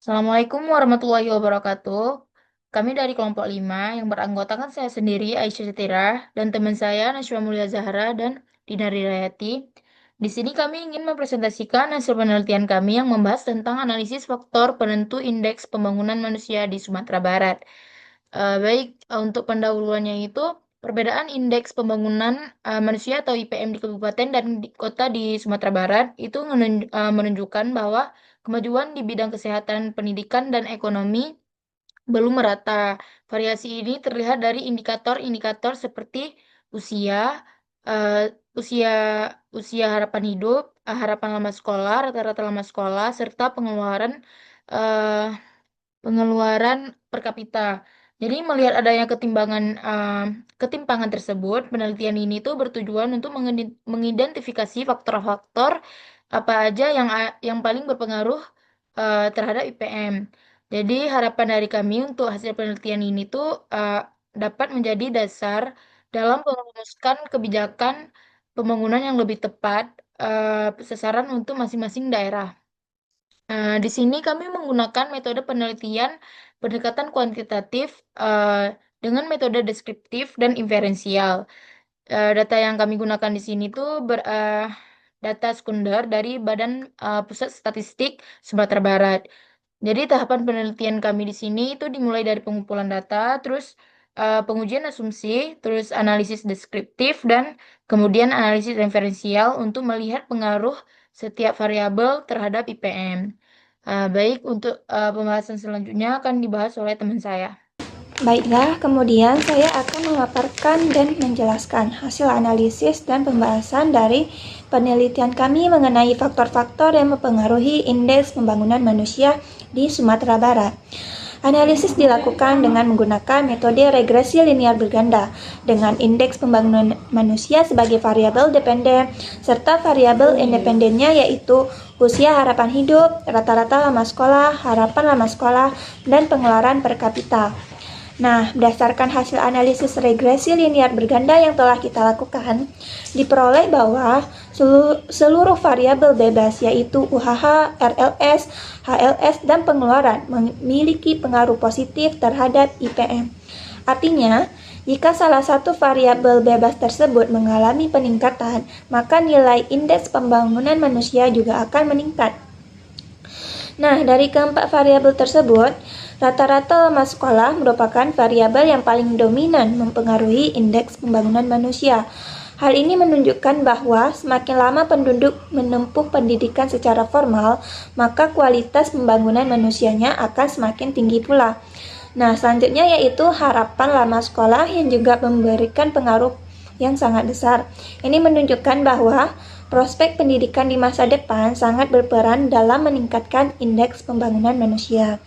Assalamualaikum warahmatullahi wabarakatuh. Kami dari kelompok 5 yang beranggotakan saya sendiri, Aisyah Setira, dan teman saya, Najwa Mulia Zahra dan Dina Rirayati. Di sini kami ingin mempresentasikan hasil penelitian kami yang membahas tentang analisis faktor penentu indeks pembangunan manusia di Sumatera Barat. Untuk pendahuluannya itu, perbedaan indeks pembangunan manusia atau IPM di kabupaten dan di kota di Sumatera Barat itu menunjukkan bahwa kemajuan di bidang kesehatan, pendidikan, dan ekonomi belum merata. Variasi ini terlihat dari indikator-indikator seperti usia, eh, usia usia harapan hidup, harapan lama sekolah, rata-rata lama sekolah, serta eh, pengeluaran per kapita. Jadi melihat adanya ketimpangan tersebut, penelitian ini tuh bertujuan untuk mengidentifikasi faktor-faktor apa aja yang paling berpengaruh terhadap IPM. Jadi harapan dari kami untuk hasil penelitian ini tuh dapat menjadi dasar dalam merumuskan kebijakan pembangunan yang lebih tepat sasaran untuk masing-masing daerah. Di sini kami menggunakan metode penelitian pendekatan kuantitatif dengan metode deskriptif dan inferensial. Data yang kami gunakan di sini tuh data sekunder dari Badan Pusat Statistik Sumatera Barat. Jadi tahapan penelitian kami di sini itu dimulai dari pengumpulan data, terus pengujian asumsi, terus analisis deskriptif, dan kemudian analisis referensial untuk melihat pengaruh setiap variabel terhadap IPM. Baik, untuk pembahasan selanjutnya akan dibahas oleh teman saya. Baiklah, kemudian saya akan memaparkan dan menjelaskan hasil analisis dan pembahasan dari penelitian kami mengenai faktor-faktor yang mempengaruhi indeks pembangunan manusia di Sumatera Barat. Analisis dilakukan dengan menggunakan metode regresi linear berganda dengan indeks pembangunan manusia sebagai variabel dependen serta variabel independennya yaitu usia harapan hidup, rata-rata lama sekolah, harapan lama sekolah, dan pengeluaran per kapita. Nah, berdasarkan hasil analisis regresi linear berganda yang telah kita lakukan, diperoleh bahwa seluruh variabel bebas yaitu UHH, RLS, HLS, dan pengeluaran memiliki pengaruh positif terhadap IPM. Artinya, jika salah satu variabel bebas tersebut mengalami peningkatan, maka nilai indeks pembangunan manusia juga akan meningkat. Nah, dari keempat variabel tersebut, rata-rata lama sekolah merupakan variabel yang paling dominan mempengaruhi indeks pembangunan manusia. Hal ini menunjukkan bahwa semakin lama penduduk menempuh pendidikan secara formal, maka kualitas pembangunan manusianya akan semakin tinggi pula. Nah, selanjutnya yaitu harapan lama sekolah yang juga memberikan pengaruh yang sangat besar. Ini menunjukkan bahwa prospek pendidikan di masa depan sangat berperan dalam meningkatkan indeks pembangunan manusia.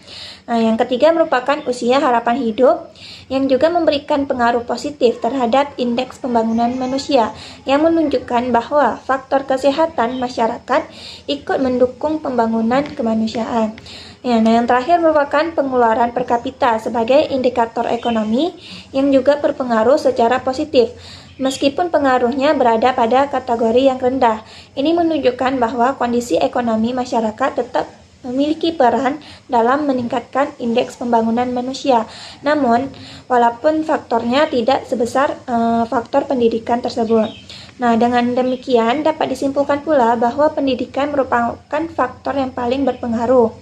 Nah, yang ketiga merupakan usia harapan hidup yang juga memberikan pengaruh positif terhadap indeks pembangunan manusia yang menunjukkan bahwa faktor kesehatan masyarakat ikut mendukung pembangunan kemanusiaan. Ya, nah yang terakhir merupakan pengeluaran per kapita sebagai indikator ekonomi yang juga berpengaruh secara positif. Meskipun pengaruhnya berada pada kategori yang rendah, ini menunjukkan bahwa kondisi ekonomi masyarakat tetap memiliki peran dalam meningkatkan indeks pembangunan manusia. Namun, walaupun faktornya tidak sebesar faktor pendidikan tersebut. Nah, dengan demikian dapat disimpulkan pula bahwa pendidikan merupakan faktor yang paling berpengaruh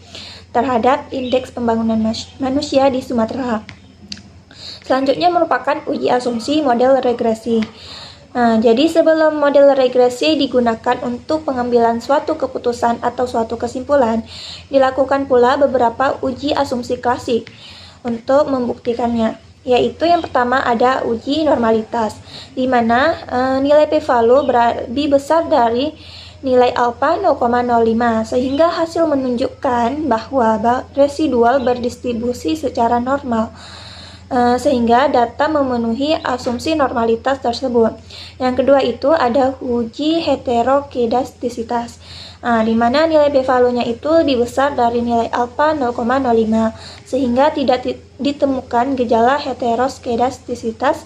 terhadap indeks pembangunan manusia di Sumatera. Selanjutnya merupakan uji asumsi model regresi. Nah, jadi sebelum model regresi digunakan untuk pengambilan suatu keputusan atau suatu kesimpulan, dilakukan pula beberapa uji asumsi klasik untuk membuktikannya. Yaitu yang pertama ada uji normalitas, di mana nilai p-value lebih besar dari nilai alfa 0,05 sehingga hasil menunjukkan bahwa residual berdistribusi secara normal. Sehingga data memenuhi asumsi normalitas tersebut. Yang kedua itu ada uji heterokedastisitas, di mana nilai p-value-nya itu lebih besar dari nilai alfa 0,05 sehingga tidak ditemukan gejala heteroskedastisitas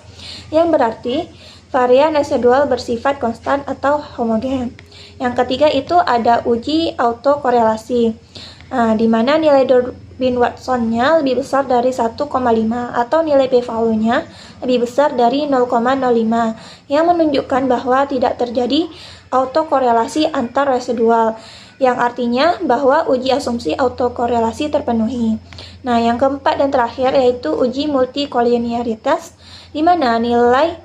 yang berarti varian residual bersifat konstan atau homogen. Yang ketiga itu ada uji autokorelasi. Di mana nilai Darwin Watson-nya lebih besar dari 1,5 atau nilai p-value-nya lebih besar dari 0,05 yang menunjukkan bahwa tidak terjadi autokorelasi antar residual yang artinya bahwa uji asumsi autokorelasi terpenuhi. Nah, yang keempat dan terakhir yaitu uji multikolinearitas di mana nilai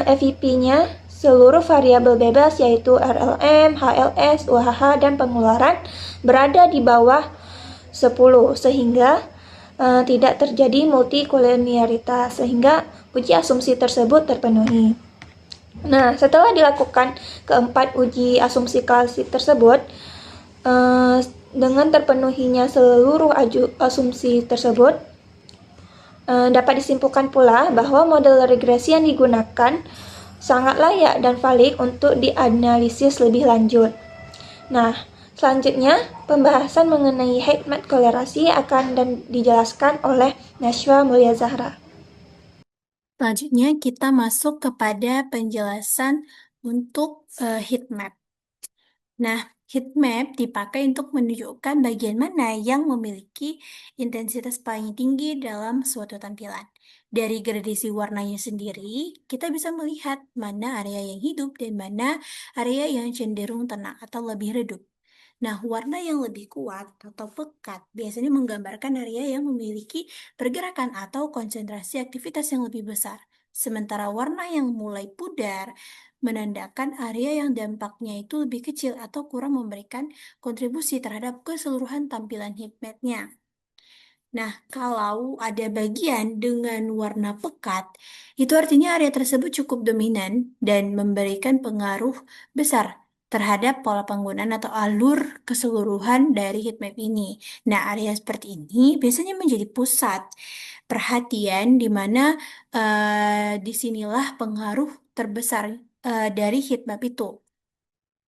FIP-nya seluruh variabel bebas yaitu RLM, HLS, UHH, dan pengeluaran berada di bawah 10 sehingga tidak terjadi multikolinearitas sehingga uji asumsi tersebut terpenuhi. Nah, setelah dilakukan keempat uji asumsi klasik tersebut, dengan terpenuhinya seluruh asumsi tersebut, dapat disimpulkan pula bahwa model regresi yang digunakan sangat layak dan valid untuk dianalisis lebih lanjut. Nah, selanjutnya pembahasan mengenai heat map kolerasi akan dan dijelaskan oleh Nashwa Mulia Zahra. Selanjutnya kita masuk kepada penjelasan untuk heat map. Nah, heat map dipakai untuk menunjukkan bagian mana yang memiliki intensitas paling tinggi dalam suatu tampilan. Dari gradasi warnanya sendiri, kita bisa melihat mana area yang hidup dan mana area yang cenderung tenang atau lebih redup. Nah, warna yang lebih kuat atau pekat biasanya menggambarkan area yang memiliki pergerakan atau konsentrasi aktivitas yang lebih besar. Sementara warna yang mulai pudar menandakan area yang dampaknya itu lebih kecil atau kurang memberikan kontribusi terhadap keseluruhan tampilan heatmap-nya. Nah, kalau ada bagian dengan warna pekat, itu artinya area tersebut cukup dominan dan memberikan pengaruh besar terhadap pola penggunaan atau alur keseluruhan dari heatmap ini. Nah, area seperti ini biasanya menjadi pusat perhatian di mana disinilah pengaruh terbesar dari heatmap itu.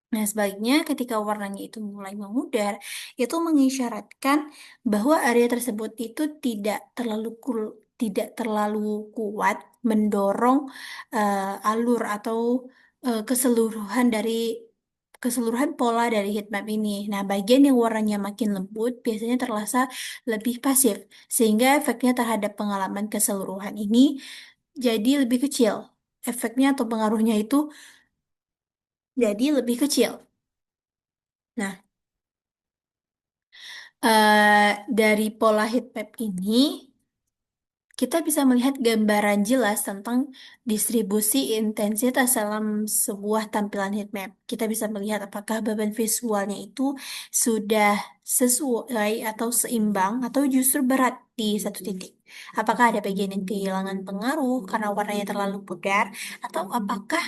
Nah, sebaliknya ketika warnanya itu mulai memudar, itu mengisyaratkan bahwa area tersebut itu tidak terlalu kuat mendorong alur atau keseluruhan pola dari heat map ini. Nah, bagian yang warnanya makin lembut biasanya terasa lebih pasif, sehingga efeknya terhadap pengalaman keseluruhan ini jadi lebih kecil. Efeknya atau pengaruhnya itu jadi lebih kecil. Nah, dari pola heat map ini, kita bisa melihat gambaran jelas tentang distribusi intensitas dalam sebuah tampilan heat map. Kita bisa melihat apakah beban visualnya itu sudah sesuai atau seimbang atau justru berat di satu titik. Apakah ada bagian yang kehilangan pengaruh karena warnanya terlalu pudar, atau apakah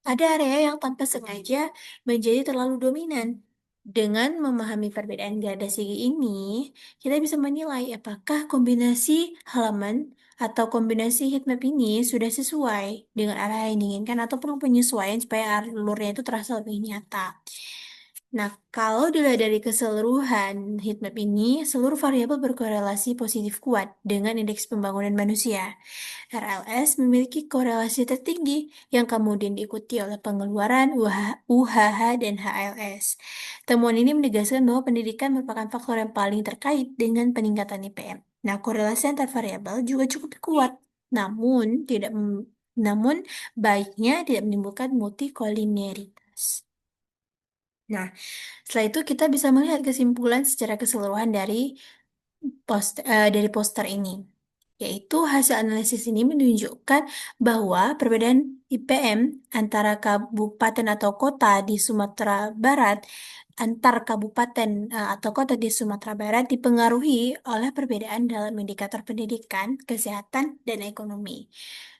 ada area yang tanpa sengaja menjadi terlalu dominan. Dengan memahami perbedaan gradasi ini, kita bisa menilai apakah kombinasi halaman atau kombinasi heatmap ini sudah sesuai dengan arah yang diinginkan atau perlu penyesuaian supaya alurnya itu terasa lebih nyata. Nah, kalau dilihat dari keseluruhan heatmap ini, seluruh variabel berkorelasi positif kuat dengan indeks pembangunan manusia. RLS memiliki korelasi tertinggi yang kemudian diikuti oleh pengeluaran UHH dan HLS. Temuan ini menegaskan bahwa pendidikan merupakan faktor yang paling terkait dengan peningkatan IPM. Nah, korelasi antar variabel juga cukup kuat, namun baiknya tidak menimbulkan multikolinearitas. Nah, setelah itu kita bisa melihat kesimpulan secara keseluruhan dari poster ini, yaitu hasil analisis ini menunjukkan bahwa perbedaan IPM antara kabupaten atau kota di Sumatera Barat, antar kabupaten atau kota di Sumatera Barat dipengaruhi oleh perbedaan dalam indikator pendidikan, kesehatan, dan ekonomi.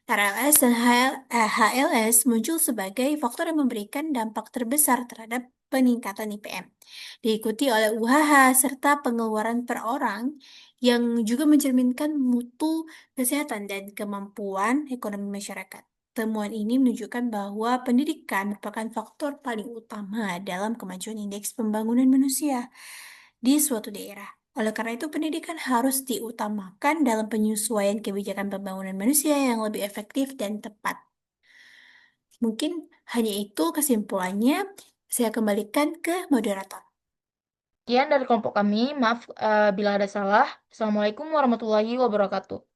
RLS dan HLS muncul sebagai faktor yang memberikan dampak terbesar terhadap peningkatan IPM, diikuti oleh UHH serta pengeluaran per orang yang juga mencerminkan mutu kesehatan dan kemampuan ekonomi masyarakat. Temuan ini menunjukkan bahwa pendidikan merupakan faktor paling utama dalam kemajuan indeks pembangunan manusia di suatu daerah. Oleh karena itu, pendidikan harus diutamakan dalam penyesuaian kebijakan pembangunan manusia yang lebih efektif dan tepat. Mungkin hanya itu kesimpulannya. Saya kembalikan ke moderator. Sekian dari kelompok kami. Maaf bila ada salah. Assalamualaikum warahmatullahi wabarakatuh.